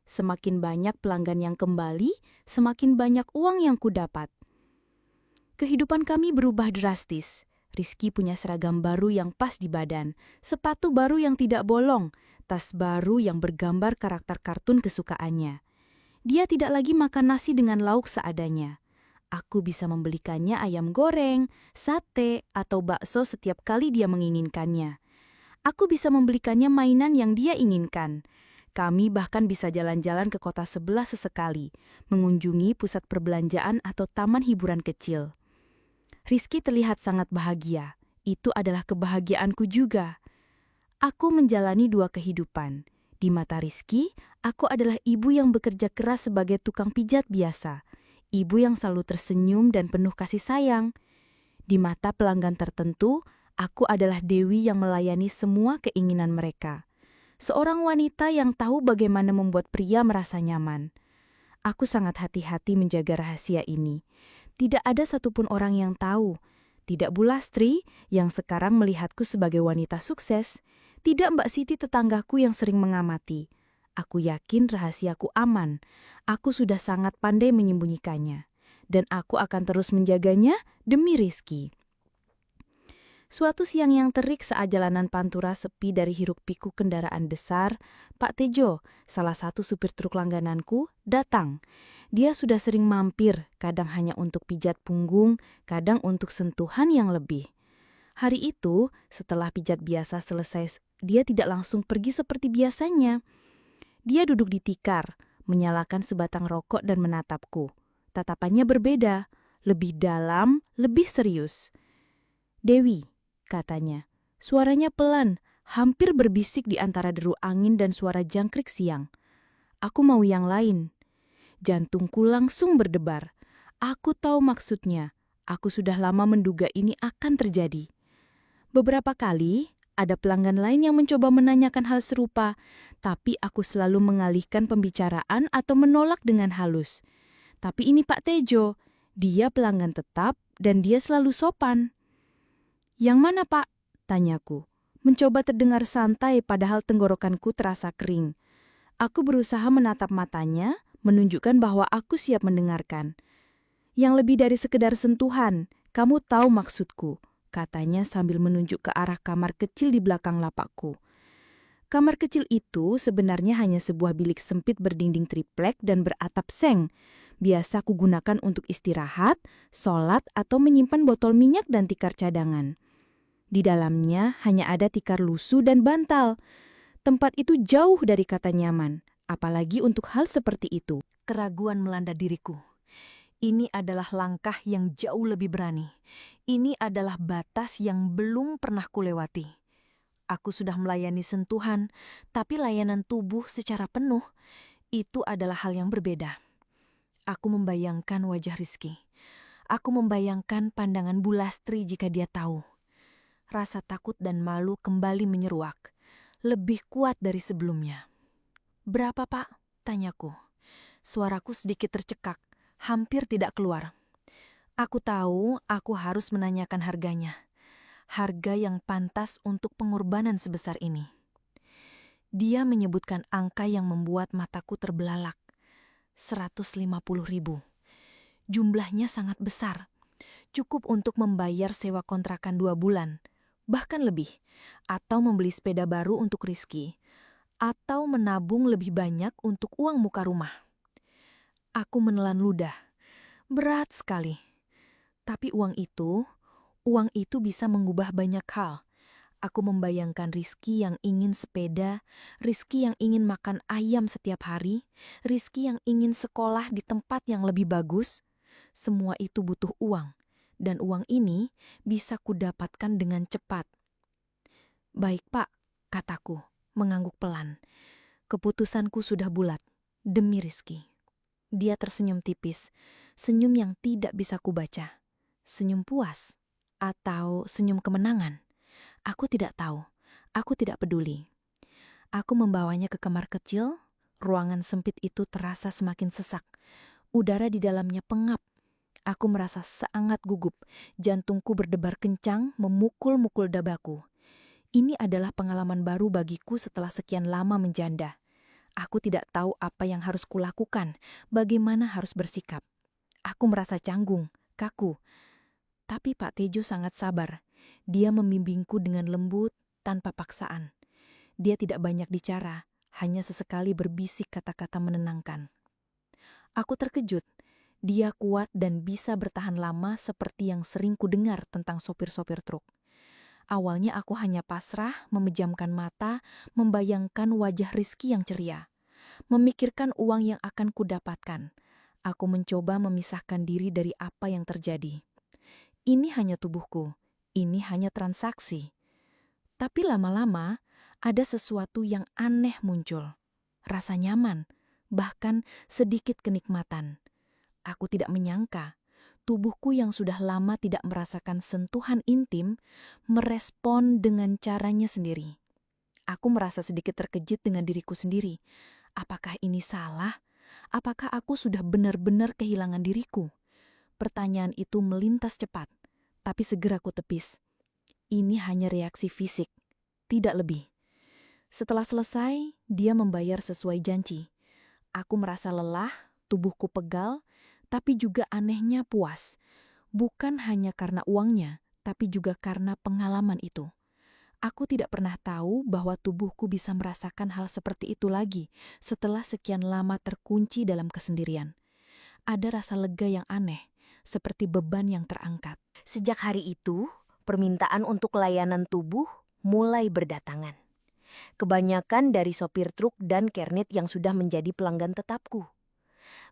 Semakin banyak pelanggan yang kembali, semakin banyak uang yang kudapat. Kehidupan kami berubah drastis. Rizky punya seragam baru yang pas di badan, sepatu baru yang tidak bolong, tas baru yang bergambar karakter kartun kesukaannya. Dia tidak lagi makan nasi dengan lauk seadanya. Aku bisa membelikannya ayam goreng, sate, atau bakso setiap kali dia menginginkannya. Aku bisa membelikannya mainan yang dia inginkan. Kami bahkan bisa jalan-jalan ke kota sebelah sesekali, mengunjungi pusat perbelanjaan atau taman hiburan kecil. Rizky terlihat sangat bahagia. Itu adalah kebahagiaanku juga. Aku menjalani dua kehidupan. Di mata Rizky, aku adalah ibu yang bekerja keras sebagai tukang pijat biasa. Ibu yang selalu tersenyum dan penuh kasih sayang. Di mata pelanggan tertentu, aku adalah Dewi yang melayani semua keinginan mereka. Seorang wanita yang tahu bagaimana membuat pria merasa nyaman. Aku sangat hati-hati menjaga rahasia ini. Tidak ada satupun orang yang tahu. Tidak Bu Lastri yang sekarang melihatku sebagai wanita sukses. Tidak Mbak Siti tetanggaku yang sering mengamati. Aku yakin rahasiaku aman. Aku sudah sangat pandai menyembunyikannya. Dan aku akan terus menjaganya demi Rizky. Suatu siang yang terik saat jalanan Pantura sepi dari hiruk-pikuk kendaraan besar, Pak Tejo, salah satu supir truk langgananku, datang. Dia sudah sering mampir, kadang hanya untuk pijat punggung, kadang untuk sentuhan yang lebih. Hari itu, setelah pijat biasa selesai, dia tidak langsung pergi seperti biasanya. Dia duduk di tikar, menyalakan sebatang rokok dan menatapku. Tatapannya berbeda, lebih dalam, lebih serius. "Dewi," katanya. Suaranya pelan, hampir berbisik di antara deru angin dan suara jangkrik siang. "Aku mau yang lain." Jantungku langsung berdebar. Aku tahu maksudnya. Aku sudah lama menduga ini akan terjadi. Beberapa kali, ada pelanggan lain yang mencoba menanyakan hal serupa, tapi aku selalu mengalihkan pembicaraan atau menolak dengan halus. Tapi ini Pak Tejo, dia pelanggan tetap dan dia selalu sopan. "Yang mana Pak?" tanyaku. Mencoba terdengar santai padahal tenggorokanku terasa kering. Aku berusaha menatap matanya, menunjukkan bahwa aku siap mendengarkan. "Yang lebih dari sekedar sentuhan, kamu tahu maksudku," katanya sambil menunjuk ke arah kamar kecil di belakang lapakku. Kamar kecil itu sebenarnya hanya sebuah bilik sempit berdinding triplek dan beratap seng. Biasa kugunakan untuk istirahat, sholat, atau menyimpan botol minyak dan tikar cadangan. Di dalamnya hanya ada tikar lusuh dan bantal. Tempat itu jauh dari kata nyaman, apalagi untuk hal seperti itu. Keraguan melanda diriku. Ini adalah langkah yang jauh lebih berani. Ini adalah batas yang belum pernah kulewati. Aku sudah melayani sentuhan, tapi layanan tubuh secara penuh, itu adalah hal yang berbeda. Aku membayangkan wajah Rizky. Aku membayangkan pandangan Bu Lastri jika dia tahu. Rasa takut dan malu kembali menyeruak. Lebih kuat dari sebelumnya. "Berapa, Pak?" tanyaku. Suaraku sedikit tercekak, hampir tidak keluar. Aku tahu aku harus menanyakan harganya. Harga yang pantas untuk pengorbanan sebesar ini. Dia menyebutkan angka yang membuat mataku terbelalak. 150.000. Jumlahnya sangat besar. Cukup untuk membayar sewa kontrakan 2 bulan. Bahkan lebih. Atau membeli sepeda baru untuk Rizky. Atau menabung lebih banyak untuk uang muka rumah. Aku menelan ludah. Berat sekali. Tapi uang itu bisa mengubah banyak hal. Aku membayangkan Rizky yang ingin sepeda, Rizky yang ingin makan ayam setiap hari, Rizky yang ingin sekolah di tempat yang lebih bagus. Semua itu butuh uang, dan uang ini bisa kudapatkan dengan cepat. "Baik, Pak," kataku, mengangguk pelan. Keputusanku sudah bulat, demi Rizky. Dia tersenyum tipis, senyum yang tidak bisa kubaca. Senyum puas atau senyum kemenangan? Aku tidak tahu, aku tidak peduli. Aku membawanya ke kamar kecil, ruangan sempit itu terasa semakin sesak. Udara di dalamnya pengap. Aku merasa sangat gugup, jantungku berdebar kencang memukul-mukul dadaku. Ini adalah pengalaman baru bagiku setelah sekian lama menjanda. Aku tidak tahu apa yang harus kulakukan, bagaimana harus bersikap. Aku merasa canggung, kaku. Tapi Pak Tejo sangat sabar. Dia membimbingku dengan lembut, tanpa paksaan. Dia tidak banyak bicara, hanya sesekali berbisik kata-kata menenangkan. Aku terkejut. Dia kuat dan bisa bertahan lama seperti yang sering kudengar tentang sopir-sopir truk. Awalnya aku hanya pasrah, memejamkan mata, membayangkan wajah Rizky yang ceria. Memikirkan uang yang akan kudapatkan. Aku mencoba memisahkan diri dari apa yang terjadi. Ini hanya tubuhku. Ini hanya transaksi. Tapi lama-lama ada sesuatu yang aneh muncul. Rasa nyaman, bahkan sedikit kenikmatan. Aku tidak menyangka tubuhku yang sudah lama tidak merasakan sentuhan intim merespon dengan caranya sendiri. Aku merasa sedikit terkejut dengan diriku sendiri. Apakah ini salah? Apakah aku sudah benar-benar kehilangan diriku? Pertanyaan itu melintas cepat, tapi segera ku tepis. Ini hanya reaksi fisik, tidak lebih. Setelah selesai, dia membayar sesuai janji. Aku merasa lelah, tubuhku pegal, tapi juga anehnya puas. Bukan hanya karena uangnya, tapi juga karena pengalaman itu. Aku tidak pernah tahu bahwa tubuhku bisa merasakan hal seperti itu lagi setelah sekian lama terkunci dalam kesendirian. Ada rasa lega yang aneh, seperti beban yang terangkat. Sejak hari itu, permintaan untuk layanan tubuh mulai berdatangan. Kebanyakan dari sopir truk dan kernet yang sudah menjadi pelanggan tetapku.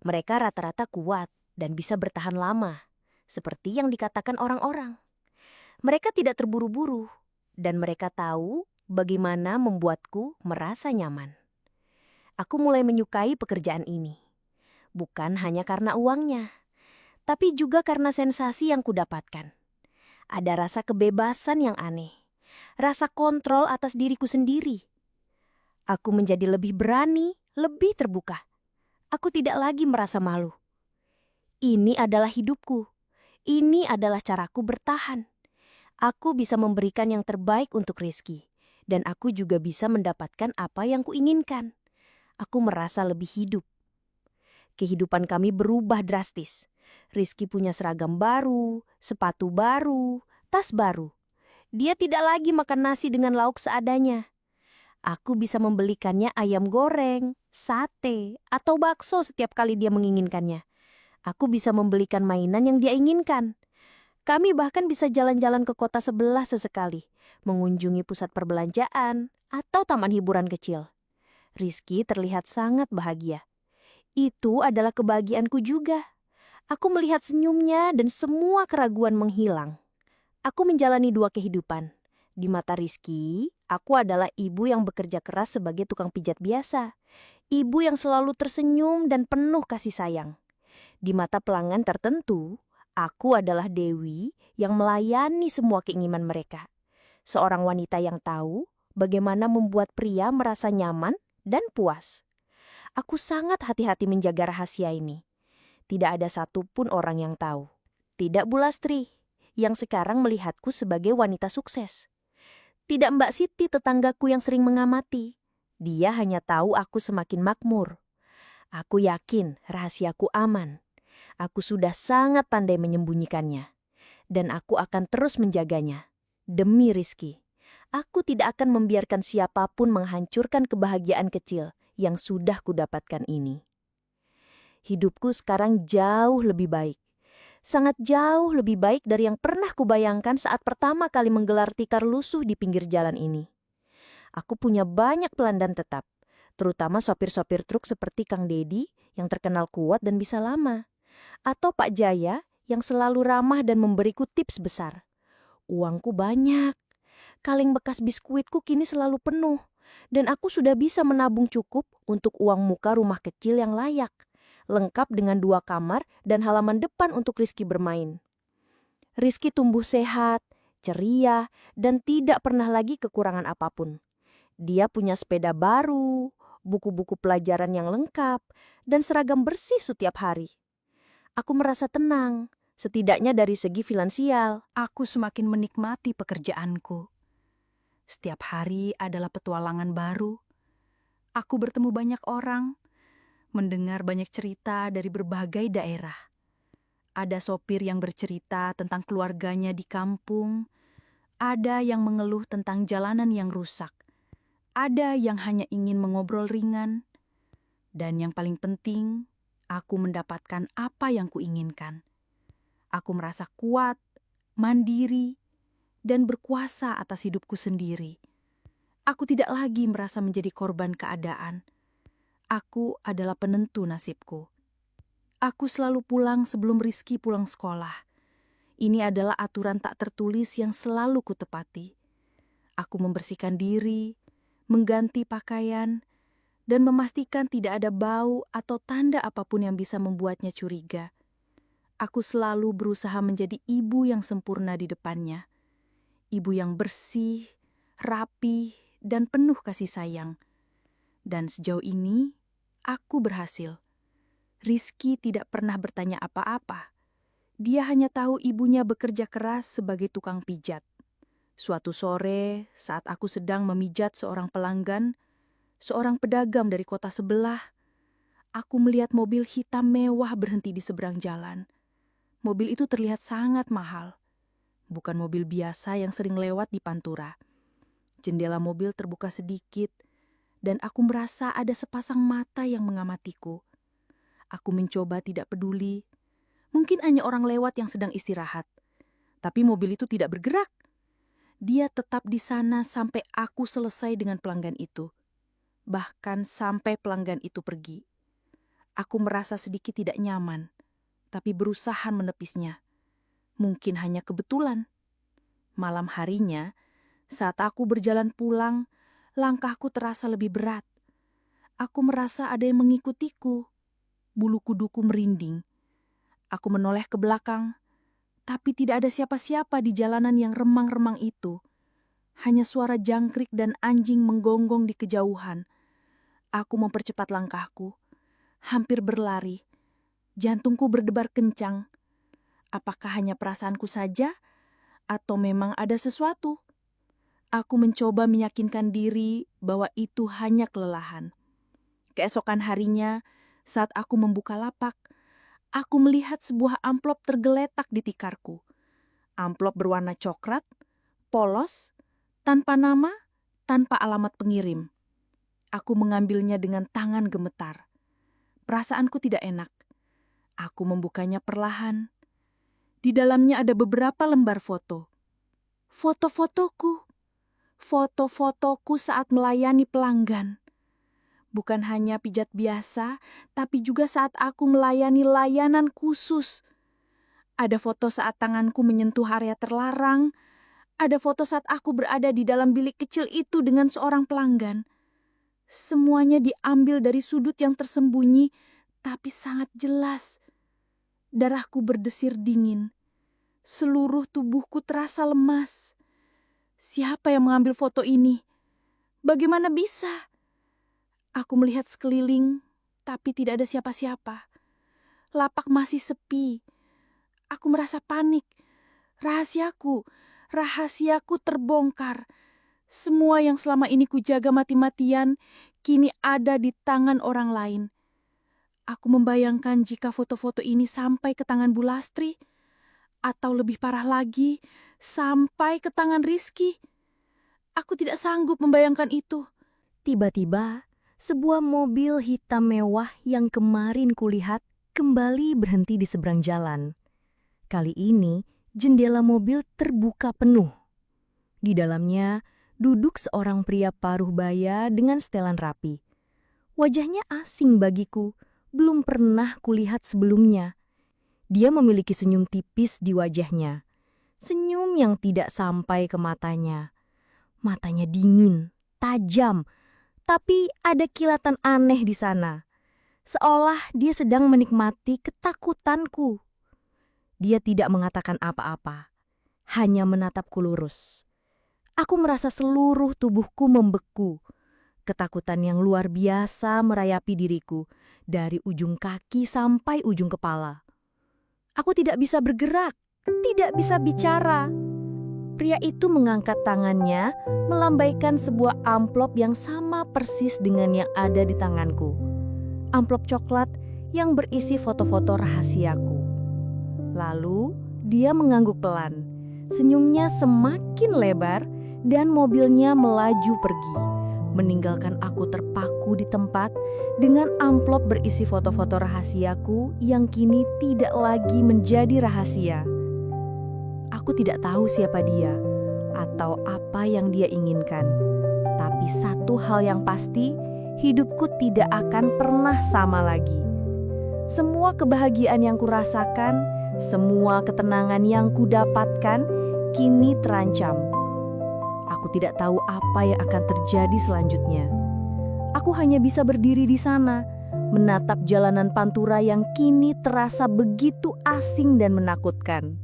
Mereka rata-rata kuat dan bisa bertahan lama, seperti yang dikatakan orang-orang. Mereka tidak terburu-buru, dan mereka tahu bagaimana membuatku merasa nyaman. Aku mulai menyukai pekerjaan ini, bukan hanya karena uangnya, tapi juga karena sensasi yang kudapatkan. Ada rasa kebebasan yang aneh, rasa kontrol atas diriku sendiri. Aku menjadi lebih berani, lebih terbuka. Aku tidak lagi merasa malu. Ini adalah hidupku. Ini adalah caraku bertahan. Aku bisa memberikan yang terbaik untuk Rizky, dan aku juga bisa mendapatkan apa yang kuinginkan. Aku merasa lebih hidup. Kehidupan kami berubah drastis. Rizky punya seragam baru, sepatu baru, tas baru. Dia tidak lagi makan nasi dengan lauk seadanya. Aku bisa membelikannya ayam goreng, sate, atau bakso setiap kali dia menginginkannya. Aku bisa membelikan mainan yang dia inginkan. Kami bahkan bisa jalan-jalan ke kota sebelah sesekali, mengunjungi pusat perbelanjaan atau taman hiburan kecil. Rizky terlihat sangat bahagia. Itu adalah kebahagiaanku juga. Aku melihat senyumnya dan semua keraguan menghilang. Aku menjalani dua kehidupan. Di mata Rizky, aku adalah ibu yang bekerja keras sebagai tukang pijat biasa. Ibu yang selalu tersenyum dan penuh kasih sayang. Di mata pelanggan tertentu, aku adalah Dewi yang melayani semua keinginan mereka. Seorang wanita yang tahu bagaimana membuat pria merasa nyaman dan puas. Aku sangat hati-hati menjaga rahasia ini. Tidak ada satupun orang yang tahu. Tidak Bu Lastri, yang sekarang melihatku sebagai wanita sukses. Tidak Mbak Siti, tetanggaku yang sering mengamati. Dia hanya tahu aku semakin makmur. Aku yakin rahasiaku aman. Aku sudah sangat pandai menyembunyikannya. Dan aku akan terus menjaganya. Demi Rizky, aku tidak akan membiarkan siapapun menghancurkan kebahagiaan kecil yang sudah kudapatkan ini. Hidupku sekarang jauh lebih baik. Sangat jauh lebih baik dari yang pernah kubayangkan saat pertama kali menggelar tikar lusuh di pinggir jalan ini. Aku punya banyak pelanggan tetap, terutama sopir-sopir truk seperti Kang Dedi yang terkenal kuat dan bisa lama. Atau Pak Jaya yang selalu ramah dan memberiku tips besar. Uangku banyak. Kaleng bekas biskuitku kini selalu penuh. Dan aku sudah bisa menabung cukup untuk uang muka rumah kecil yang layak. Lengkap dengan 2 kamar dan halaman depan untuk Rizky bermain. Rizky tumbuh sehat, ceria, dan tidak pernah lagi kekurangan apapun. Dia punya sepeda baru, buku-buku pelajaran yang lengkap, dan seragam bersih setiap hari. Aku merasa tenang, setidaknya dari segi finansial. Aku semakin menikmati pekerjaanku. Setiap hari adalah petualangan baru. Aku bertemu banyak orang, mendengar banyak cerita dari berbagai daerah. Ada sopir yang bercerita tentang keluarganya di kampung, ada yang mengeluh tentang jalanan yang rusak, ada yang hanya ingin mengobrol ringan, dan yang paling penting, aku mendapatkan apa yang kuinginkan. Aku merasa kuat, mandiri, dan berkuasa atas hidupku sendiri. Aku tidak lagi merasa menjadi korban keadaan. Aku adalah penentu nasibku. Aku selalu pulang sebelum Rizky pulang sekolah. Ini adalah aturan tak tertulis yang selalu kutepati. Aku membersihkan diri, mengganti pakaian, dan memastikan tidak ada bau atau tanda apapun yang bisa membuatnya curiga. Aku selalu berusaha menjadi ibu yang sempurna di depannya. Ibu yang bersih, rapi, dan penuh kasih sayang. Dan sejauh ini, aku berhasil. Rizky tidak pernah bertanya apa-apa. Dia hanya tahu ibunya bekerja keras sebagai tukang pijat. Suatu sore, saat aku sedang memijat seorang pelanggan, seorang pedagang dari kota sebelah, aku melihat mobil hitam mewah berhenti di seberang jalan. Mobil itu terlihat sangat mahal. Bukan mobil biasa yang sering lewat di Pantura. Jendela mobil terbuka sedikit, dan aku merasa ada sepasang mata yang mengamatiku. Aku mencoba tidak peduli. Mungkin hanya orang lewat yang sedang istirahat. Tapi mobil itu tidak bergerak. Dia tetap di sana sampai aku selesai dengan pelanggan itu. Bahkan sampai pelanggan itu pergi. Aku merasa sedikit tidak nyaman, tapi berusaha menepisnya. Mungkin hanya kebetulan. Malam harinya, saat aku berjalan pulang, langkahku terasa lebih berat. Aku merasa ada yang mengikutiku. Bulu kuduku merinding. Aku menoleh ke belakang, tapi tidak ada siapa-siapa di jalanan yang remang-remang itu. Hanya suara jangkrik dan anjing menggonggong di kejauhan. Aku mempercepat langkahku, hampir berlari. Jantungku berdebar kencang. Apakah hanya perasaanku saja, atau memang ada sesuatu? Aku mencoba meyakinkan diri bahwa itu hanya kelelahan. Keesokan harinya, saat aku membuka lapak, aku melihat sebuah amplop tergeletak di tikarku. Amplop berwarna coklat, polos, tanpa nama, tanpa alamat pengirim. Aku mengambilnya dengan tangan gemetar. Perasaanku tidak enak. Aku membukanya perlahan. Di dalamnya ada beberapa lembar foto. Foto-fotoku. Foto-fotoku saat melayani pelanggan. Bukan hanya pijat biasa, tapi juga saat aku melayani layanan khusus. Ada foto saat tanganku menyentuh area terlarang. Ada foto saat aku berada di dalam bilik kecil itu dengan seorang pelanggan. Semuanya diambil dari sudut yang tersembunyi, tapi sangat jelas. Darahku berdesir dingin. Seluruh tubuhku terasa lemas. Siapa yang mengambil foto ini? Bagaimana bisa? Aku melihat sekeliling, tapi tidak ada siapa-siapa. Lapak masih sepi. Aku merasa panik. Rahasiaku terbongkar. Semua yang selama ini kujaga mati-matian, kini ada di tangan orang lain. Aku membayangkan jika foto-foto ini sampai ke tangan Bu Lastri, atau lebih parah lagi, sampai ke tangan Rizky. Aku tidak sanggup membayangkan itu. Tiba-tiba, sebuah mobil hitam mewah yang kemarin kulihat kembali berhenti di seberang jalan. Kali ini, jendela mobil terbuka penuh. Di dalamnya, duduk seorang pria paruh baya dengan setelan rapi. Wajahnya asing bagiku, belum pernah kulihat sebelumnya. Dia memiliki senyum tipis di wajahnya. Senyum yang tidak sampai ke matanya. Matanya dingin, tajam, tapi ada kilatan aneh di sana. Seolah dia sedang menikmati ketakutanku. Dia tidak mengatakan apa-apa, hanya menatapku lurus. Aku merasa seluruh tubuhku membeku. Ketakutan yang luar biasa merayapi diriku, dari ujung kaki sampai ujung kepala. Aku tidak bisa bergerak, tidak bisa bicara. Pria itu mengangkat tangannya, melambaikan sebuah amplop yang sama persis dengan yang ada di tanganku. Amplop coklat yang berisi foto-foto rahasiaku. Lalu dia mengangguk pelan. Senyumnya semakin lebar dan mobilnya melaju pergi, meninggalkan aku terpaku di tempat dengan amplop berisi foto-foto rahasiaku yang kini tidak lagi menjadi rahasia. Aku tidak tahu siapa dia atau apa yang dia inginkan. Tapi satu hal yang pasti, hidupku tidak akan pernah sama lagi. Semua kebahagiaan yang kurasakan, semua ketenangan yang kudapatkan, kini terancam. Aku tidak tahu apa yang akan terjadi selanjutnya. Aku hanya bisa berdiri di sana, menatap jalanan Pantura yang kini terasa begitu asing dan menakutkan.